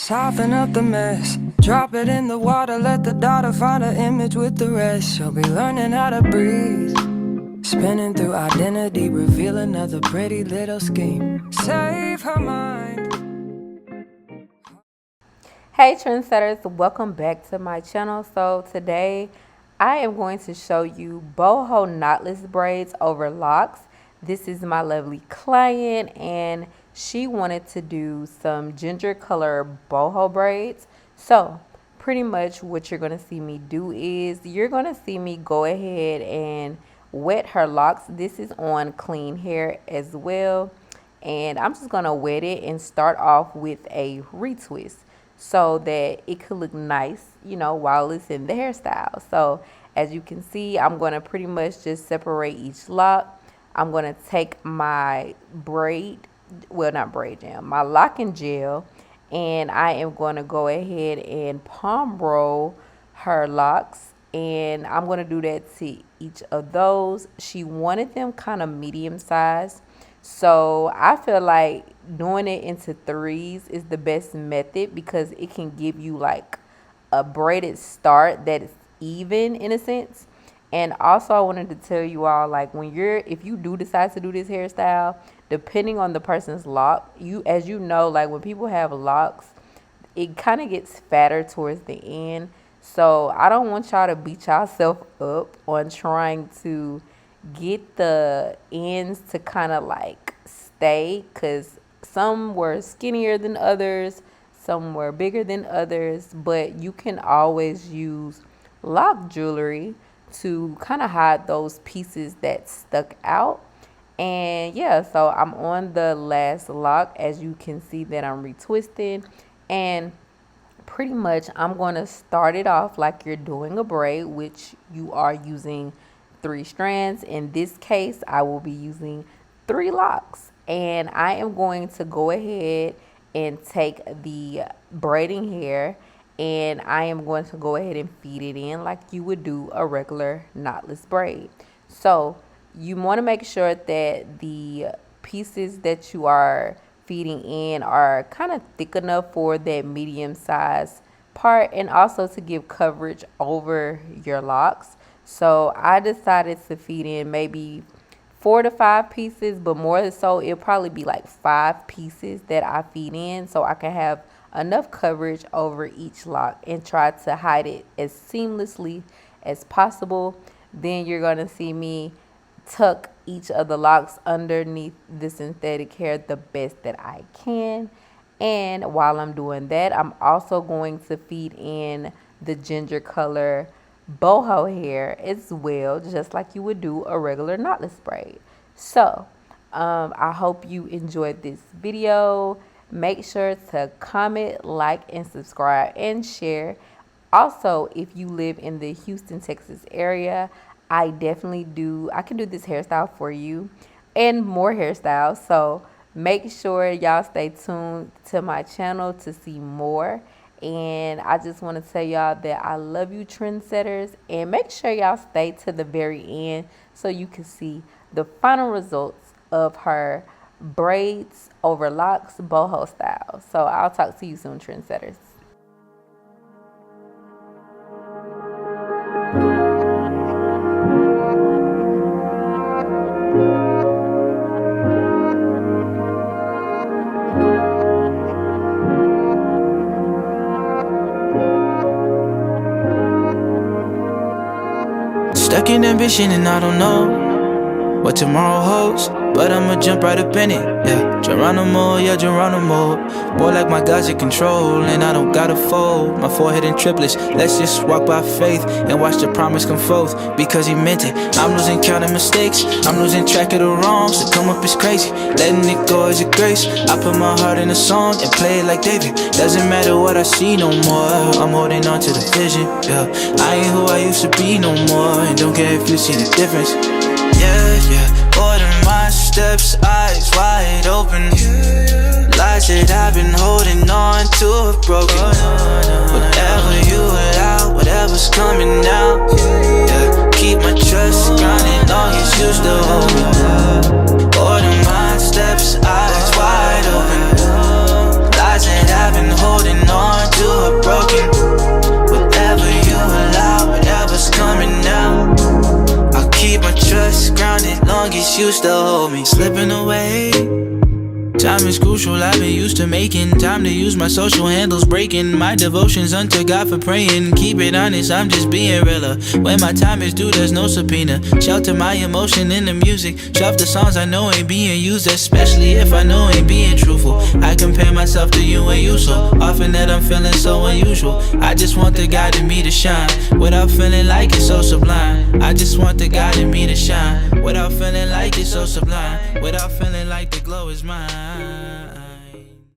Soften up the mess, drop it in the water, let the daughter find her image with the rest. She'll be learning how to breathe, spinning through identity, reveal another pretty little scheme. Save her mind. Hey trendsetters, welcome back to my channel. So today I am going to show you boho knotless braids over locks. This is my lovely client and she wanted to do some ginger color boho braids. So pretty much what you're going to see me do is you're going to see me go ahead and wet her locks. This is on clean hair as well. And I'm just going to wet it and start off with a retwist so that it could look nice, you know, while it's in the hairstyle. So as you can see, I'm going to pretty much just separate each lock. I'm going to take my braid, well, not braid jam, my locking gel, and I am going to go ahead and palm roll her locks. And I'm going to do that to each of those. She wanted them kind of medium sized. So I feel like doing it into threes is the best method because it can give you like a braided start that is even in a sense. And also I wanted to tell you all, like, if you do decide to do this hairstyle, depending on the person's lock, as you know, like when people have locks, it kind of gets fatter towards the end. So I don't want y'all to beat yourself up on trying to get the ends to kind of like stay, because some were skinnier than others, some were bigger than others, but you can always use lock jewelry to kind of hide those pieces that stuck out. And yeah, so I'm on the last lock. As you can see that I'm retwisting, and pretty much I'm going to start it off like you're doing a braid, which you are using 3 strands. In this case, I will be using 3 locks, and I am going to go ahead and take the braiding hair and I am going to go ahead and feed it in like you would do a regular knotless braid. So you want to make sure that the pieces that you are feeding in are kind of thick enough for that medium size part, and also to give coverage over your locks. So I decided to feed in maybe 4 to 5 pieces, but more so it'll probably be like 5 pieces that I feed in so I can have enough coverage over each lock and try to hide it as seamlessly as possible. Then you're going to see me tuck each of the locks underneath the synthetic hair the best that I can. And while I'm doing that, I'm also going to feed in the ginger color boho hair as well, just like you would do a regular knotless braid. So I hope you enjoyed this video. Make sure to comment, like, and subscribe and share. Also, if you live in the Houston, Texas area, I can do this hairstyle for you and more hairstyles. So make sure y'all stay tuned to my channel to see more. And I just want to tell y'all that I love you, trendsetters, and make sure y'all stay to the very end so you can see the final results of her braids over locks boho style. So I'll talk to you soon, trendsetters. Stuck in ambition and I don't know what tomorrow holds, but I'ma jump right up in it, yeah. Geronimo, yeah, Geronimo. Boy, like my God's in control, and I don't gotta fold my forehead in triplets. Let's just walk by faith and watch the promise come forth, because he meant it. I'm losing count of mistakes, I'm losing track of the wrongs. To come up is crazy, letting it go is a grace. I put my heart in a song and play it like David. Doesn't matter what I see no more, I'm holding on to the vision, yeah. I ain't who I used to be no more, and don't care if you see the difference. Yeah, yeah. Order my steps, eyes wide open. Lies that I've been holding on to have broken. Whatever you allow, whatever's coming out, yeah. Keep my trust grinding long as you still hold me down. Order my steps, eyes wide open. Lies that I've been holding on you still hold me. Slipping away, time is crucial, I've been used to making time to use my social handles, breaking my devotions unto God for praying. Keep it honest, I'm just being realer. When my time is due, there's no subpoena. Shelter my emotion in the music. Shelf the songs I know ain't being used, especially if I know ain't being truthful. I compare myself to you and you so often that I'm feeling so unusual. I just want the God in me to shine without feeling like it's so sublime. I just want the God in me to shine without feeling like it's so sublime. Without feeling like the glow is mine.